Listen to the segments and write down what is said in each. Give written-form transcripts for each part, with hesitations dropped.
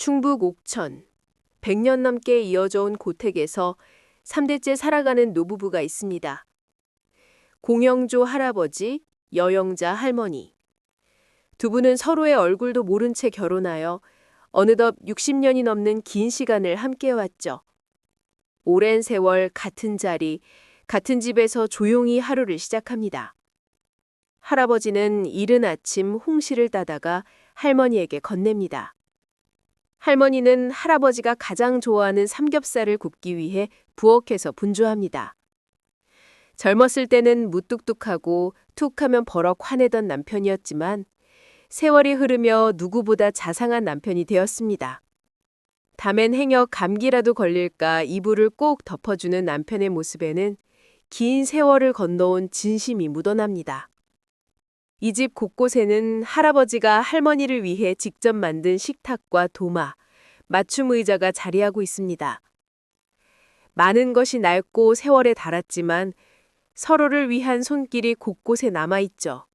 충북 옥천, 100년 넘게 이어져 온 고택에서 3대째 살아가는 노부부가 있습니다. 공영조 할아버지, 여영자 할머니. 두 분은 서로의 얼굴도 모른 채 결혼하여 어느덧 60년이 넘는 긴 시간을 함께해왔죠. 오랜 세월 같은 자리, 같은 집에서 조용히 하루를 시작합니다. 할아버지는 이른 아침 홍시를 따다가 할머니에게 건넵니다. 할머니는 할아버지가 가장 좋아하는 삼겹살을 굽기 위해 부엌에서 분주합니다. 젊었을 때는 무뚝뚝하고 툭하면 버럭 화내던 남편이었지만 세월이 흐르며 누구보다 자상한 남편이 되었습니다. 다맨 행여 감기라도 걸릴까 이불을 꼭 덮어주는 남편의 모습에는 긴 세월을 건너온 진심이 묻어납니다. 이 집 곳곳에는 할아버지가 할머니를 위해 직접 만든 식탁과 도마, 맞춤 의자가 자리하고 있습니다. 많은 것이 낡고 세월에 닳았지만 서로를 위한 손길이 곳곳에 남아있죠.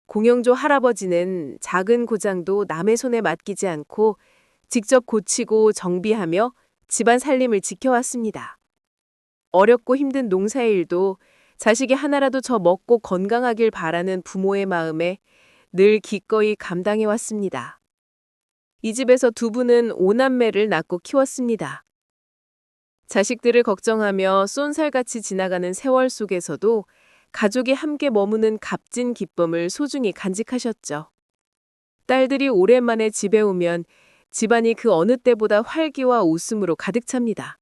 공영조 할아버지는 작은 고장도 남의 손에 맡기지 않고 직접 고치고 정비하며 집안 살림을 지켜왔습니다. 어렵고 힘든 농사의 일도 자식이 하나라도 더 먹고 건강하길 바라는 부모의 마음에 늘 기꺼이 감당해왔습니다. 이 집에서 두 분은 5남매를 낳고 키웠습니다. 자식들을 걱정하며 쏜살같이 지나가는 세월 속에서도 가족이 함께 머무는 값진 기쁨을 소중히 간직하셨죠. 딸들이 오랜만에 집에 오면 집안이 그 어느 때보다 활기와 웃음으로 가득 찹니다.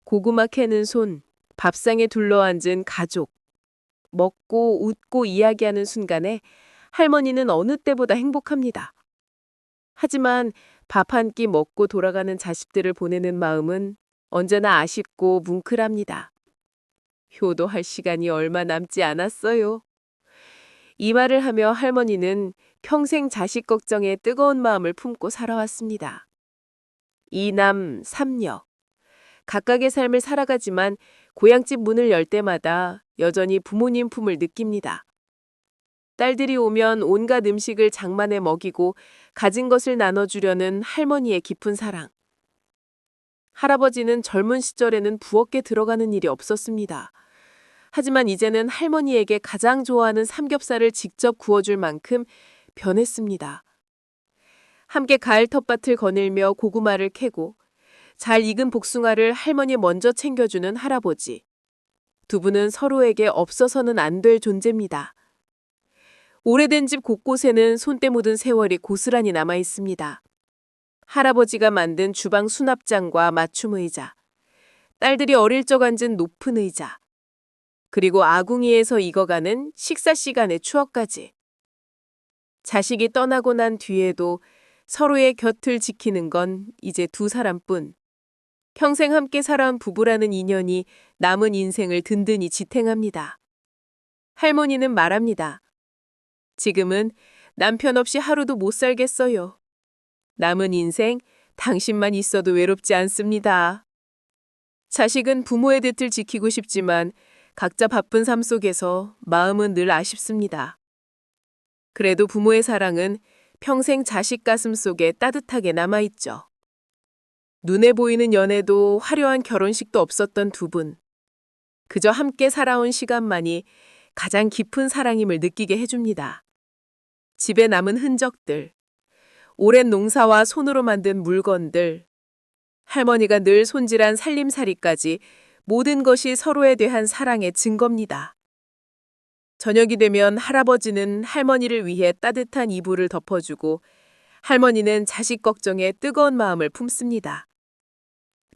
고구마 캐는 손, 밥상에 둘러앉은 가족, 먹고 웃고 이야기하는 순간에 할머니는 어느 때보다 행복합니다. 하지만 밥 한 끼 먹고 돌아가는 자식들을 보내는 마음은 언제나 아쉽고 뭉클합니다. 효도할 시간이 얼마 남지 않았어요. 이 말을 하며 할머니는 평생 자식 걱정에 뜨거운 마음을 품고 살아왔습니다. 이남 삼녀. 각각의 삶을 살아가지만 고향집 문을 열 때마다 여전히 부모님 품을 느낍니다. 딸들이 오면 온갖 음식을 장만해 먹이고 가진 것을 나눠주려는 할머니의 깊은 사랑. 할아버지는 젊은 시절에는 부엌에 들어가는 일이 없었습니다. 하지만 이제는 할머니에게 가장 좋아하는 삼겹살을 직접 구워줄 만큼 변했습니다. 함께 가을 텃밭을 거닐며 고구마를 캐고 잘 익은 복숭아를 할머니 먼저 챙겨주는 할아버지. 두 분은 서로에게 없어서는 안 될 존재입니다. 오래된 집 곳곳에는 손때 묻은 세월이 고스란히 남아 있습니다. 할아버지가 만든 주방 수납장과 맞춤 의자, 딸들이 어릴 적 앉은 높은 의자, 그리고 아궁이에서 익어가는 식사 시간의 추억까지. 자식이 떠나고 난 뒤에도 서로의 곁을 지키는 건 이제 두 사람뿐. 평생 함께 살아온 부부라는 인연이 남은 인생을 든든히 지탱합니다. 할머니는 말합니다. 지금은 남편 없이 하루도 못 살겠어요. 남은 인생 당신만 있어도 외롭지 않습니다. 자식은 부모의 돛을 지키고 싶지만 각자 바쁜 삶 속에서 마음은 늘 아쉽습니다. 그래도 부모의 사랑은 평생 자식 가슴 속에 따뜻하게 남아있죠. 눈에 보이는 연애도 화려한 결혼식도 없었던 두 분. 그저 함께 살아온 시간만이 가장 깊은 사랑임을 느끼게 해줍니다. 집에 남은 흔적들, 오랜 농사와 손으로 만든 물건들, 할머니가 늘 손질한 살림살이까지 모든 것이 서로에 대한 사랑의 증거입니다. 저녁이 되면 할아버지는 할머니를 위해 따뜻한 이불을 덮어주고 할머니는 자식 걱정에 뜨거운 마음을 품습니다.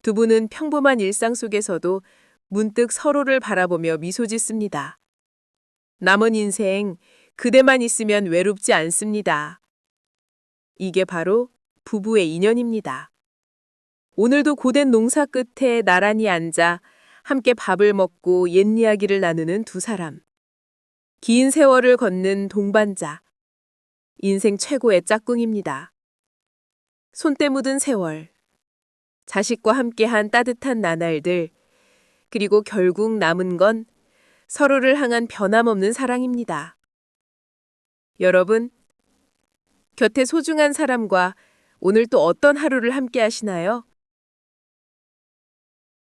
두 분은 평범한 일상 속에서도 문득 서로를 바라보며 미소 짓습니다. 남은 인생 그대만 있으면 외롭지 않습니다. 이게 바로 부부의 인연입니다. 오늘도 고된 농사 끝에 나란히 앉아 함께 밥을 먹고 옛 이야기를 나누는 두 사람. 긴 세월을 걷는 동반자. 인생 최고의 짝꿍입니다. 손때 묻은 세월. 자식과 함께한 따뜻한 나날들. 그리고 결국 남은 건 서로를 향한 변함없는 사랑입니다. 여러분, 곁에 소중한 사람과 오늘 또 어떤 하루를 함께 하시나요?